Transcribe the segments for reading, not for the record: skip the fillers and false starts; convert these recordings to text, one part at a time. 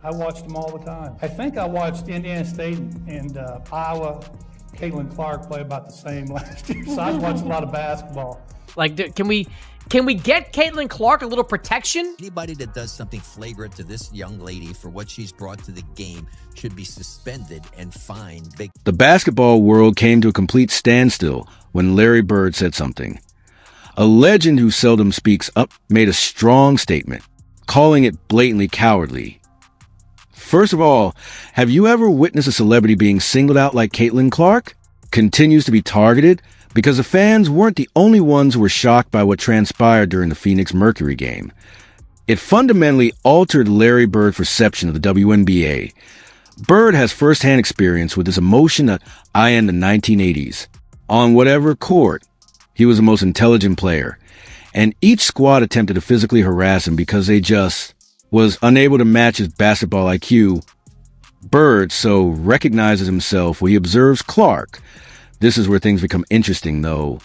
I watched them all the time. I think I watched Indiana State and Iowa, Caitlin Clark play about the same last year, so I was watching a lot of basketball. Like, can we get Caitlin Clark a little protection? Anybody that does something flagrant to this young lady for what she's brought to the game should be suspended and fined. The basketball world came to a complete standstill when Larry Bird said something. A legend who seldom speaks up made a strong statement, calling it blatantly cowardly. First of all, have you ever witnessed a celebrity being singled out like Caitlin Clark? Continues to be targeted because the fans weren't the only ones who were shocked by what transpired during the Phoenix Mercury game. It fundamentally altered Larry Bird's perception of the WNBA. Bird has first-hand experience with this emotion that I in the 1980s. On whatever court, he was the most intelligent player, and each squad attempted to physically harass him because they just was unable to match his basketball IQ. Bird so recognizes himself when he observes Clark. This is where things become interesting, though.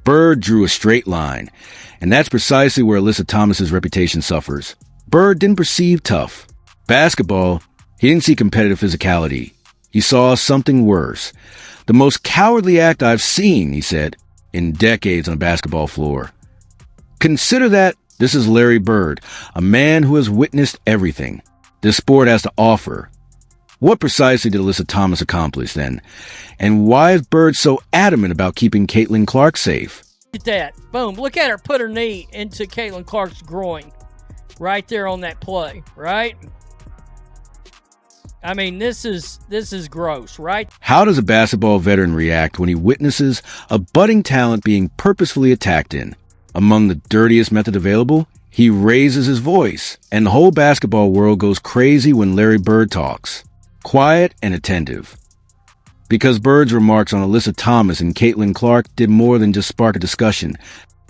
Bird drew a straight line, and that's precisely where Alyssa Thomas's reputation suffers. Bird didn't perceive tough basketball. He didn't see competitive physicality. He saw something worse. The most cowardly act I've seen, he said, in decades on a basketball floor. Consider that this is Larry Bird, a man who has witnessed everything this sport has to offer. What precisely did Alyssa Thomas accomplish then? And why is Bird so adamant about keeping Caitlin Clark safe? Look at that. Boom. Look at her put her knee into Caitlin Clark's groin. Right there on that play, right? I mean, this is gross, right? How does a basketball veteran react when he witnesses a budding talent being purposefully attacked in? Among the dirtiest method available, he raises his voice, and the whole basketball world goes crazy when Larry Bird talks. Quiet and attentive. Because Bird's remarks on Alyssa Thomas and Caitlin Clark did more than just spark a discussion.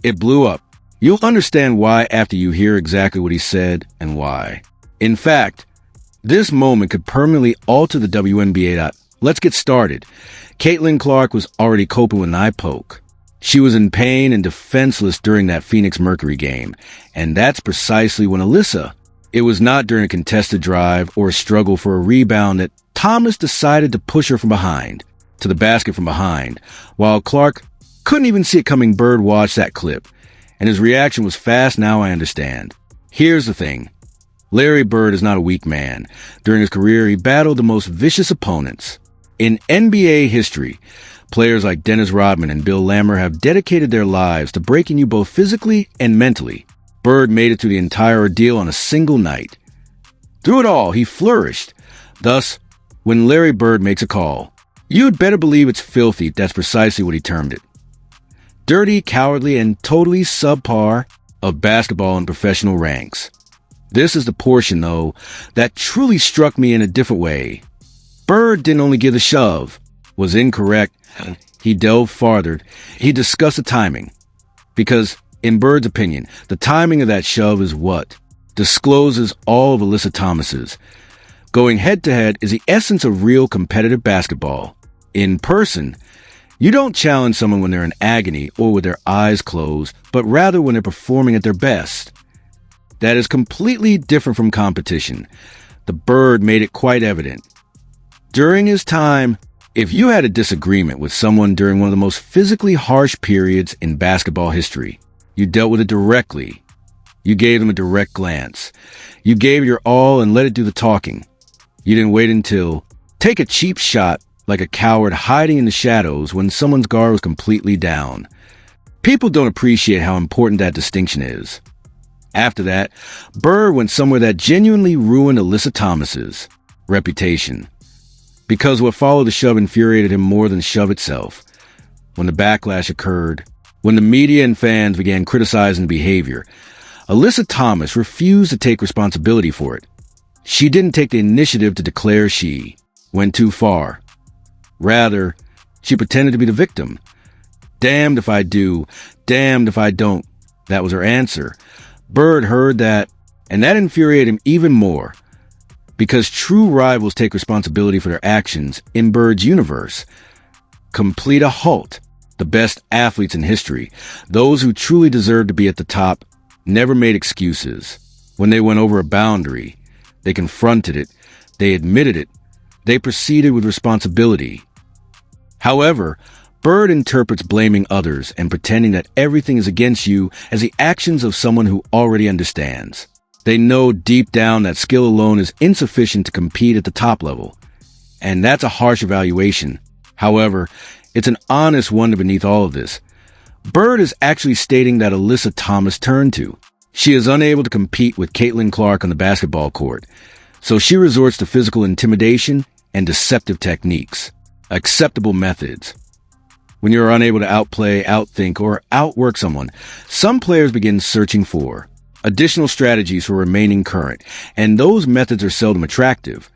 It blew up. You'll understand why after you hear exactly what he said and why. In fact, this moment could permanently alter the WNBA. Let's get started. Caitlin Clark was already coping with an eye poke. She was in pain and defenseless during that Phoenix Mercury game, and that's precisely when Alyssa. It was not during a contested drive or a struggle for a rebound that Thomas decided to push her from behind, to the basket from behind, while Clark couldn't even see it coming. Bird watched that clip, and his reaction was fast. Now I understand. Here's the thing. Larry Bird is not a weak man. During his career, he battled the most vicious opponents. In NBA history, players like Dennis Rodman and Bill Lammer have dedicated their lives to breaking you both physically and mentally. Bird made it through the entire ordeal on a single night. Through it all, he flourished. Thus, when Larry Bird makes a call, you'd better believe it's filthy. That's precisely what he termed it. Dirty, cowardly, and totally subpar of basketball in professional ranks. This is the portion, though, that truly struck me in a different way. Bird didn't only give the shove, was incorrect. He delved farther. He discussed the timing. Because, in Bird's opinion, the timing of that shove is what discloses all of Alyssa Thomas's. Going head-to-head is the essence of real competitive basketball. In person, you don't challenge someone when they're in agony or with their eyes closed, but rather when they're performing at their best. That is completely different from competition. The Bird made it quite evident. During his time, if you had a disagreement with someone during one of the most physically harsh periods in basketball history, you dealt with it directly. You gave them a direct glance. You gave your all and let it do the talking. You didn't wait until take a cheap shot like a coward hiding in the shadows when someone's guard was completely down. People don't appreciate how important that distinction is. After that, Bird went somewhere that genuinely ruined Alyssa Thomas's reputation. Because what followed the shove infuriated him more than the shove itself. When the backlash occurred, when the media and fans began criticizing the behavior, Alyssa Thomas refused to take responsibility for it. She didn't take the initiative to declare she went too far. Rather, she pretended to be the victim. Damned if I do, damned if I don't. That was her answer. Bird heard that, and that infuriated him even more. Because true rivals take responsibility for their actions in Bird's universe. Complete a halt. The best athletes in history, those who truly deserve to be at the top, never made excuses. When they went over a boundary, They confronted it. They admitted it. They proceeded with responsibility. However, Bird interprets blaming others and pretending that everything is against you as the actions of someone who already understands. They know deep down that skill alone is insufficient to compete at the top level. And that's a harsh evaluation. However, it's an honest wonder beneath all of this. Bird is actually stating that Alyssa Thomas turned to. She is unable to compete with Caitlin Clark on the basketball court, so she resorts to physical intimidation and deceptive techniques, acceptable methods. When you are unable to outplay, outthink, or outwork someone, some players begin searching for additional strategies for remaining current, and those methods are seldom attractive.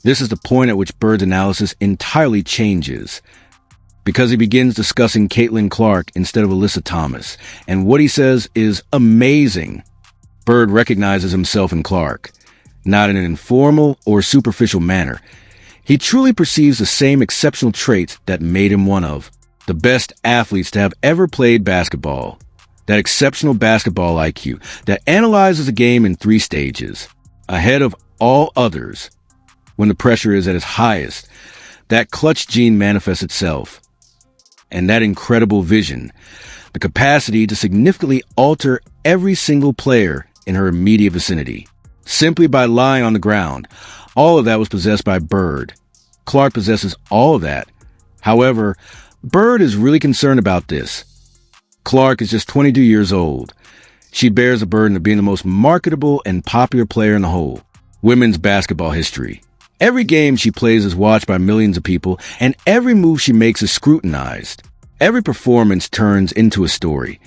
This is the point at which Bird's analysis entirely changes, because he begins discussing Caitlin Clark instead of Alyssa Thomas, and what he says is amazing. Bird recognizes himself in Clark, not in an informal or superficial manner. He truly perceives the same exceptional traits that made him one of the best athletes to have ever played basketball. That exceptional basketball IQ that analyzes a game in 3 stages, ahead of all others. When the pressure is at its highest, that clutch gene manifests itself. And that incredible vision, the capacity to significantly alter every single player in her immediate vicinity, simply by lying on the ground. All of that was possessed by Bird. Clark possesses all of that. However, Bird is really concerned about this. Clark is just 22 years old. She bears the burden of being the most marketable and popular player in the whole women's basketball history. Every game she plays is watched by millions of people, and every move she makes is scrutinized. Every performance turns into a story.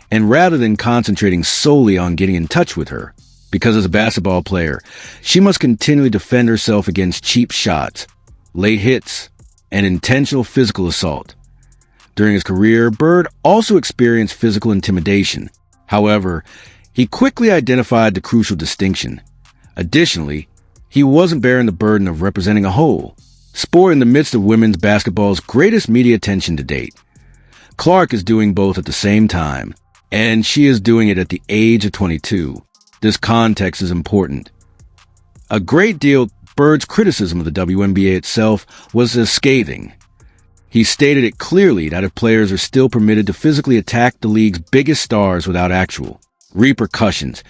And rather than concentrating solely on getting in touch with her, because as a basketball player, she must continually defend herself against cheap shots, late hits, and intentional physical assault. During his career, Bird also experienced physical intimidation. However, he quickly identified the crucial distinction. Additionally, he wasn't bearing the burden of representing a whole sport in the midst of women's basketball's greatest media attention to date. Clark is doing both at the same time, and she is doing it at the age of 22. This context is important. A great deal Bird's criticism of the WNBA itself was scathing. He stated it clearly that if players are still permitted to physically attack the league's biggest stars without actual repercussions,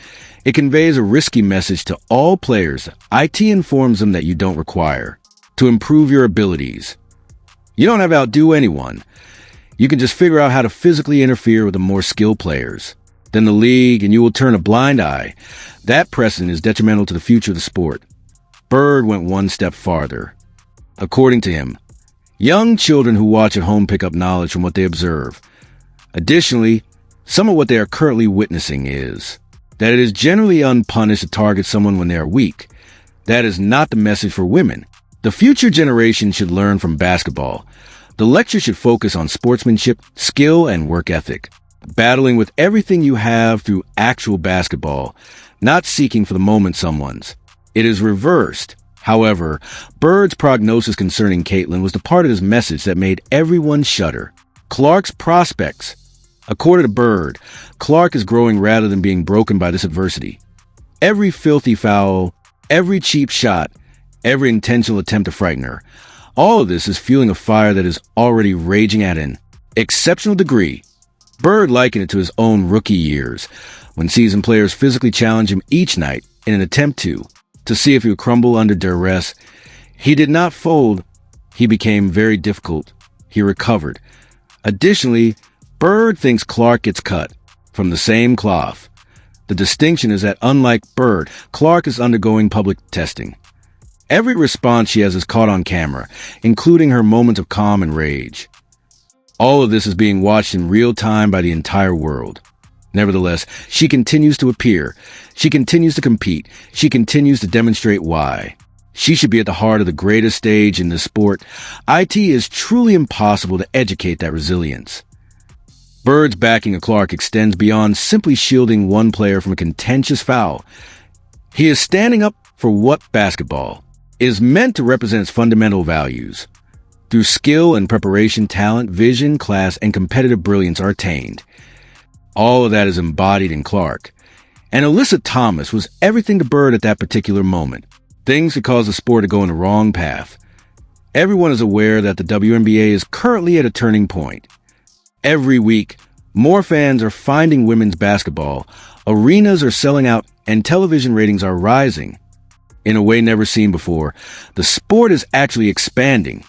it conveys a risky message to all players. IT informs them that you don't require to improve your abilities. You don't have to outdo anyone. You can just figure out how to physically interfere with the more skilled players. Then the league, and you will turn a blind eye. That precedent is detrimental to the future of the sport. Bird went one step farther. According to him, young children who watch at home pick up knowledge from what they observe. Additionally, some of what they are currently witnessing is that it is generally unpunished to target someone when they are weak. That is not the message for women. The future generation should learn from basketball. The lecture should focus on sportsmanship, skill, and work ethic. Battling with everything you have through actual basketball, not seeking for the moment someone's. It is reversed. However, Bird's prognosis concerning Caitlin was the part of his message that made everyone shudder. Clark's prospects. According to Bird, Clark is growing rather than being broken by this adversity. Every filthy foul, every cheap shot, every intentional attempt to frighten her. All of this is fueling a fire that is already raging at an exceptional degree. Bird likened it to his own rookie years, when seasoned players physically challenge him each night in an attempt to see if he would crumble under duress. He did not fold. He became very difficult. He recovered. Additionally, Bird thinks Clark gets cut from the same cloth. The distinction is that unlike Bird, Clark is undergoing public testing. Every response she has is caught on camera, including her moments of calm and rage. All of this is being watched in real time by the entire world. Nevertheless, she continues to appear. She continues to compete. She continues to demonstrate why. She should be at the heart of the greatest stage in this sport. It is truly impossible to educate that resilience. Bird's backing of Clark extends beyond simply shielding one player from a contentious foul. He is standing up for what basketball is meant to represent its fundamental values. Through skill and preparation, talent, vision, class, and competitive brilliance are attained. All of that is embodied in Clark. And Alyssa Thomas was everything to Bird at that particular moment. things could cause the sport to go in the wrong path. Everyone is aware that the WNBA is currently at a turning point. Every week, more fans are finding women's basketball, arenas are selling out, and television ratings are rising. In a way never seen before, the sport is actually expanding.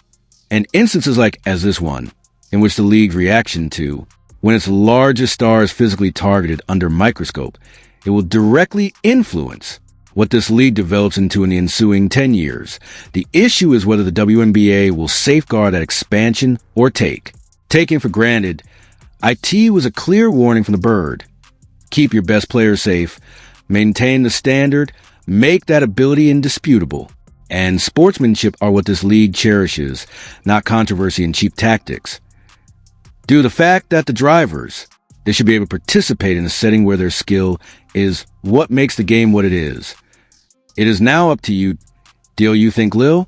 And instances like as this one, in which the league's reaction to, when its largest star is physically targeted under microscope, it will directly influence what this league develops into in the ensuing 10 years. The issue is whether the WNBA will safeguard that expansion or taking for granted. IT was a clear warning from the bird. Keep your best players safe, maintain the standard, make that ability indisputable. And sportsmanship are what this league cherishes, not controversy and cheap tactics. Due to the fact that the drivers, they should be able to participate in a setting where their skill is what makes the game what it is. It is now up to you. Do you think, Lil?